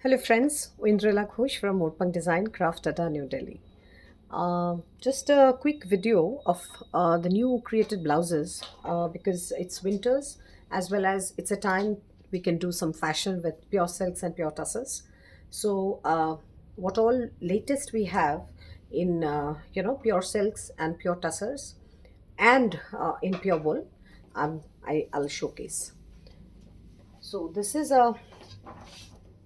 Hello friends, Indrila Ghosh from Moodpunk Design Craft Tata, New Delhi. Just a quick video of the new created blouses because it's winters as well as it's a time we can do some fashion with pure silks and pure tussars. So what all latest we have in pure silks and pure tussars and in pure wool, I'll showcase. So this is a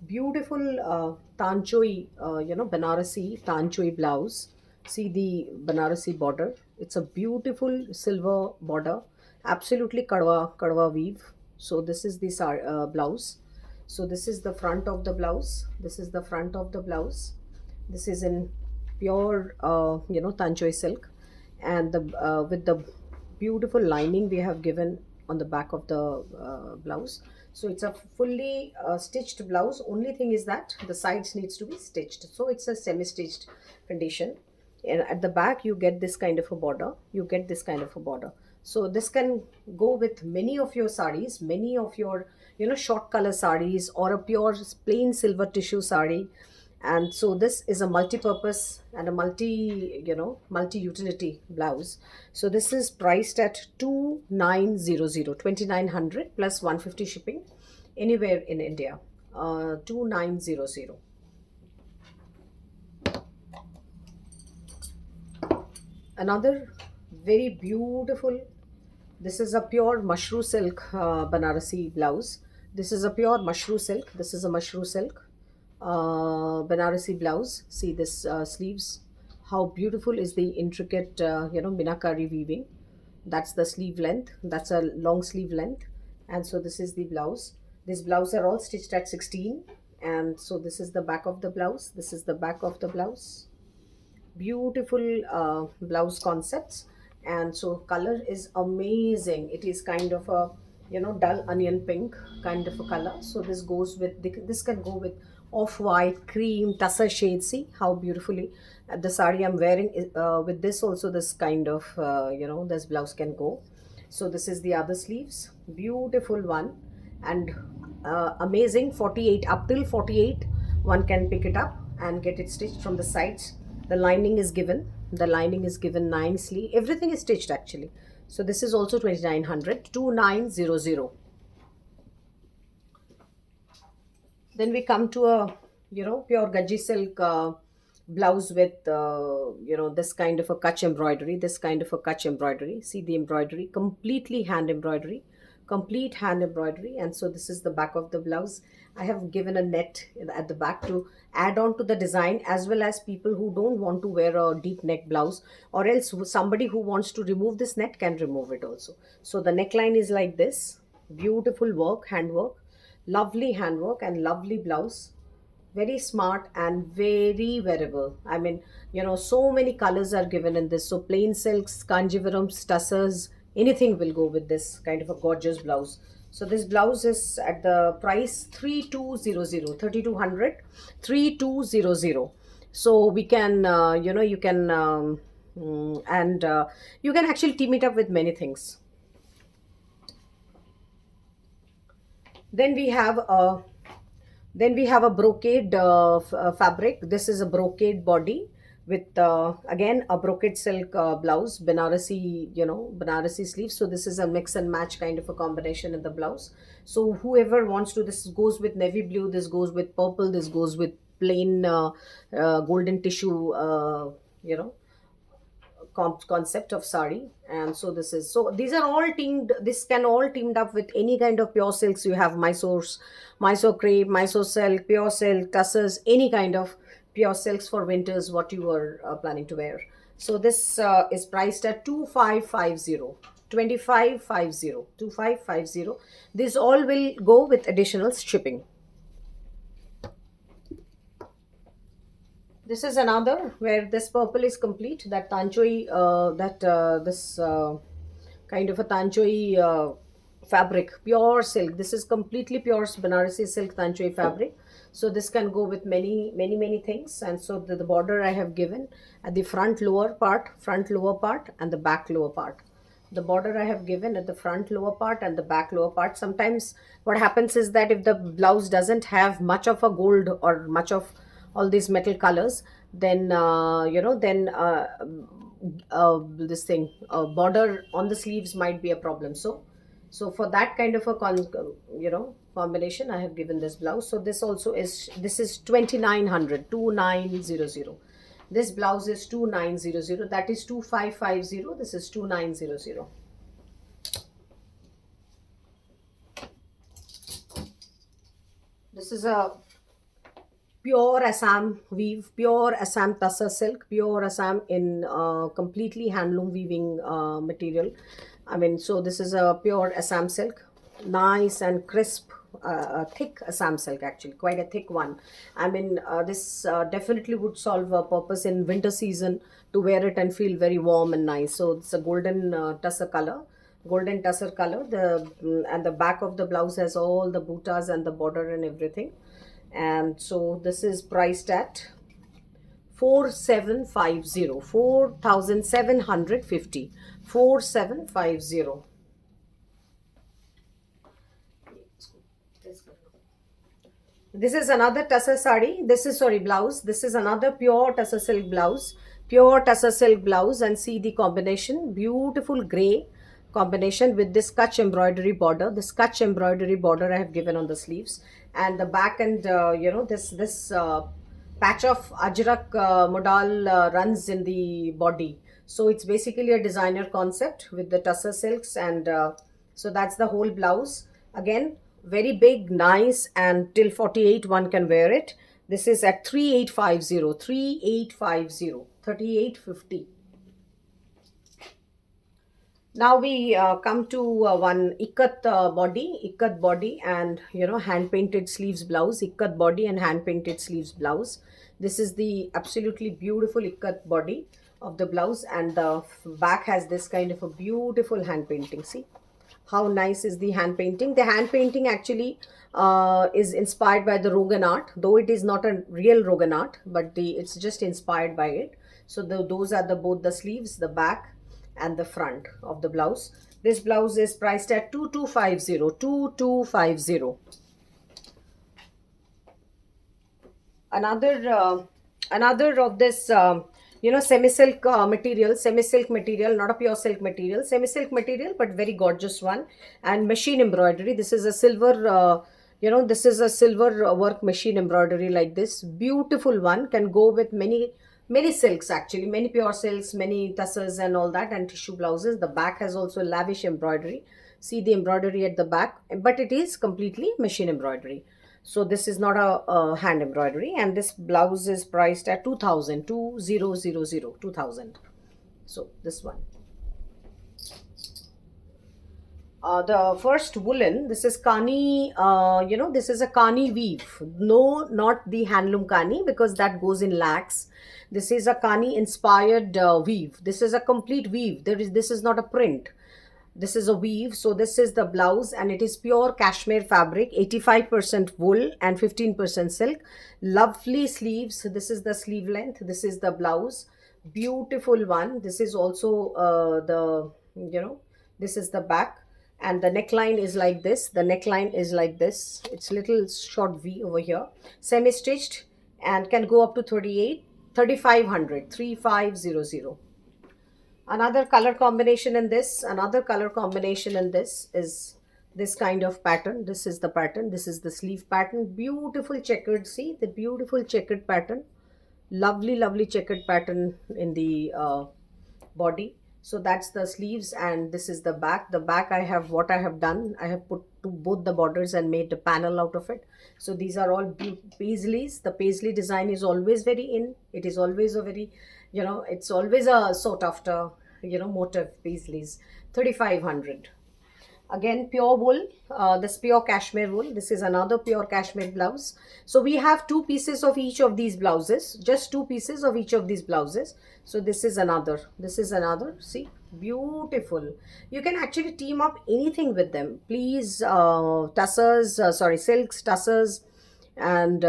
beautiful tanchoi, Banarasi tanchoi blouse. See the Banarasi border. It's a beautiful silver border, absolutely kadwa weave. So this is the blouse. So this is the front of the blouse. This is the front of the blouse. This is in pure, tanchoi silk, and the with the beautiful lining we have given on the back of the blouse. So it's a fully stitched blouse. Only thing is that the sides needs to be stitched. So it's a semi-stitched condition. And at the back you get this kind of a border. You get this kind of a border. So this can go with many of your saris, many of your short color saris, or a pure plain silver tissue sari. And so this is a multi-purpose and a multi-utility blouse. So this is priced at 2900, 2900 plus 150 shipping anywhere in India. 2900. Another very beautiful, this is a pure mushroom silk Banarasi blouse. This is a pure mushroom silk. This is a mushroom silk Banarasi blouse. See this sleeves. How beautiful is the intricate, minakari weaving. That's the sleeve length. That's a long sleeve length. And so this is the blouse. These blouses are all stitched at 16. And so this is the back of the blouse. This is the back of the blouse. Beautiful blouse concepts. And so color is amazing. It is kind of a dull onion pink kind of a color. So this goes with this can go with off-white, cream, tussar shade. See how beautifully the sari I'm wearing is, with this also, this kind of this blouse can go. So this is the other sleeves, beautiful one. And amazing, 48 up till 48 one can pick it up and get it stitched from the sides. The lining is given, the lining is given nicely. Everything is stitched actually. So this is also 2900, 2900. Then we come to a pure gaji silk blouse with this kind of a kutch embroidery, this kind of a kutch embroidery. See the embroidery, completely hand embroidery, complete hand embroidery. And so this is the back of the blouse. I have given a net at the back to add on to the design, as well as people who don't want to wear a deep neck blouse, or else somebody who wants to remove this net can remove it also. So the neckline is like this, beautiful work, handwork, lovely handwork and lovely blouse, very smart and very wearable. I mean, so many colors are given in this. So plain silks, kanjivarams, tussars, anything will go with this kind of a gorgeous blouse. So this blouse is at the price 3200, 3200, 3200. So we can you can and you can actually team it up with many things. Then we have a brocade fabric. This is a brocade body with again a brocade silk blouse, Banarasi, Banarasi sleeves. So this is a mix and match kind of a combination in the blouse. So whoever wants to, this goes with navy blue, this goes with purple, this goes with plain golden tissue, you know concept of sari. And so this is, so these are all teamed, this can all teamed up with any kind of pure silks. You have Mysore crepe, Mysore silk, pure silk, tussars, any kind of pure silks for winters what you are planning to wear. So this is priced at 2550, 2550, 2550. This all will go with additional shipping. This is another where this purple is complete. That tanchoi, that this kind of a tanchoi fabric, pure silk. This is completely pure Banarasi silk tanchoi fabric. So this can go with many things. And so the border I have given at the front lower part, and the back lower part. The border I have given at the front lower part and the back lower part. Sometimes what happens is that if the blouse doesn't have much of a gold or much of all these metal colors, then this thing border on the sleeves might be a problem. So for that kind of a combination, I have given this blouse. So this is 2900, 2900. This blouse is 2900, that is 2550, this is 2900. This is a pure Assam weave, pure Assam tussar silk, pure Assam in completely handloom weaving material. I mean, so this is a pure Assam silk, nice and crisp, thick Assam silk, actually, quite a thick one. I mean, this definitely would solve a purpose in winter season to wear it and feel very warm and nice. So it's a golden tussar color. Golden tussar color. And the back of the blouse has all the buttas and the border and everything. And so this is priced at 4750, 4750, 4750. This is another tussar sari. This is, sorry, blouse. This is another pure tussar silk blouse. Pure tussar silk blouse, and see the combination. Beautiful gray combination with this Kutch embroidery border. This Kutch embroidery border I have given on the sleeves, and the back, and this patch of Ajrak modal runs in the body. So it's basically a designer concept with the tussar silks, and so that's the whole blouse. Again, very big, nice, and till 48 one can wear it. This is at 3850, 3850, 3850. Now we come to one ikat body, and hand painted sleeves blouse, ikat body and hand painted sleeves blouse. This is the absolutely beautiful ikat body of the blouse, and the back has this kind of a beautiful hand painting. See how nice is the hand painting. The hand painting actually is inspired by the Rogan art, though it is not a real Rogan art, but it's just inspired by it. So those are the both the sleeves, the back and the front of the blouse. This blouse is priced at 2250, 2250. Another of this semi silk material, not a pure silk material, semi silk material, but very gorgeous one, and machine embroidery. This is a silver this is a silver work machine embroidery, like this beautiful one, can go with many silks, actually, many pure silks, many tussars and all that, and tissue blouses. The back has also lavish embroidery. See the embroidery at the back, but it is completely machine embroidery. So this is not a hand embroidery, and this blouse is priced at 2000, 2000, 2000. So this one. The first woolen, this is Kani, this is a Kani weave. No, not the handloom Kani, because that goes in lakhs. This is a Kani inspired weave. This is a complete weave. This is not a print. This is a weave. So this is the blouse, and it is pure cashmere fabric, 85% wool and 15% silk. Lovely sleeves. This is the sleeve length. This is the blouse. Beautiful one. This is also this is the back, and the neckline is like this. The neckline is like this. It's little short V over here, semi stitched, and can go up to 38, 3500, 3500. Another color combination in this, is this kind of pattern. This is the pattern. This is the sleeve pattern. Beautiful checkered. See the beautiful checkered pattern. Lovely checkered pattern in the body. So that's the sleeves, and this is the back. The back, I have done, I have put to both the borders and made a panel out of it. So these are all paisleys. The paisley design is always very in. It is always a very, it's always a sought after, motive, paisleys. 3500. Again, pure wool, this pure cashmere wool. This is another pure cashmere blouse. So we have two pieces of each of these blouses, just two pieces of each of these blouses. So this is another, see, beautiful. You can actually team up anything with them, please. Tussars, sorry, silks, tussars, and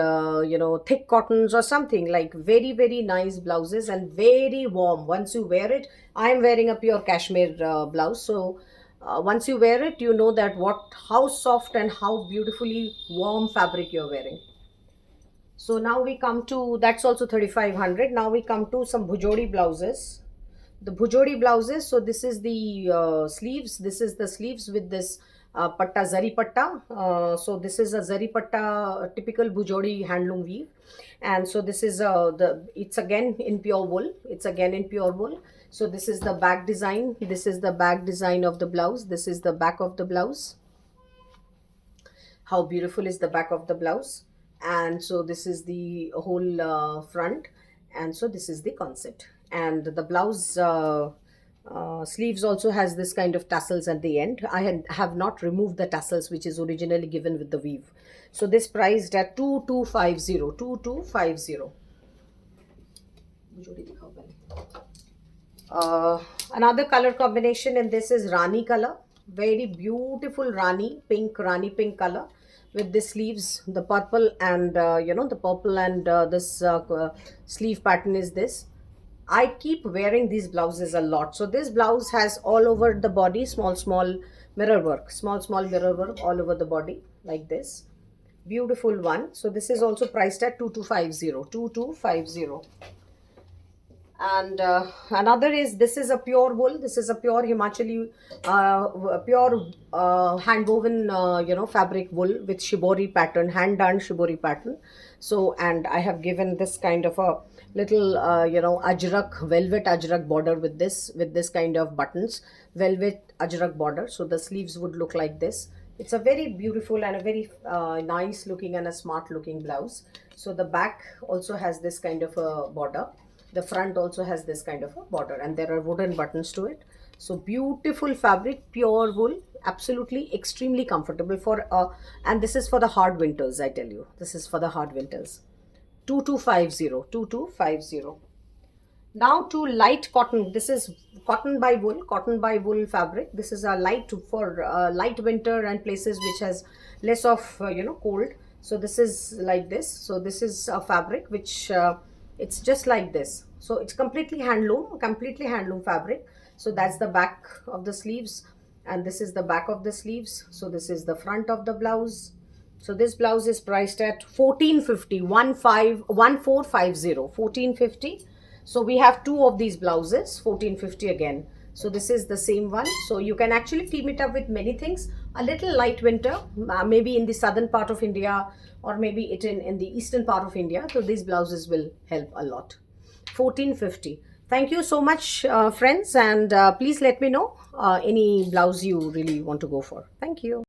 thick cottons or something, like very very nice blouses and very warm once you wear it. I am wearing a pure cashmere blouse, so once you wear it, you know that what how soft and how beautifully warm fabric you're wearing. So now we come to, that's also 3500. Now we come to some bhujodi blouses. The bhujodi blouses, so this is the sleeves. This is the sleeves with this patta, zari patta. So this is a zari patta, typical bhujodi handloom weave. And so this is it's again in pure wool. It's again in pure wool. So this is the back design. This is the back design of the blouse. This is the back of the blouse. How beautiful is the back of the blouse. And so this is the whole front, and so this is the concept. And the blouse sleeves also has this kind of tassels at the end. Have not removed the tassels which is originally given with the weave. So this priced at 2250. 2250. Another color combination in this is Rani color. Very beautiful Rani pink color with the sleeves, the purple and the purple and this sleeve pattern is this. I keep wearing these blouses a lot. So this blouse has all over the body small mirror work, small mirror work all over the body like this. Beautiful one. So this is also priced at 2250. 2250. And another is, this is a pure wool. This is a pure Himachali pure hand woven fabric wool with shibori pattern, hand done shibori pattern. So, and I have given this kind of a little ajrak, velvet ajrak border with this kind of buttons, velvet ajrak border. So the sleeves would look like this. It's a very beautiful and a very nice looking and a smart looking blouse. So the back also has this kind of a border. The front also has this kind of a border, and there are wooden buttons to it. So beautiful fabric, pure wool, absolutely extremely comfortable for and this is for the hard winters. I tell you, this is for the hard winters. 2250. 2250. Now to light cotton. This is cotton by wool fabric. This is a light for light winter and places which has less of cold. So this is like this. So this is a fabric which it's just like this. So it's completely handloom fabric. So that's the back of the sleeves, and this is the back of the sleeves. So this is the front of the blouse. So this blouse is priced at 1450. 1450. 1450. So we have two of these blouses, 1450 again. So this is the same one. So you can actually team it up with many things. A little light winter, maybe in the southern part of India, or maybe it in the eastern part of India. So these blouses will help a lot. 1450. Thank you so much, friends, and please let me know any blouse you really want to go for. Thank you.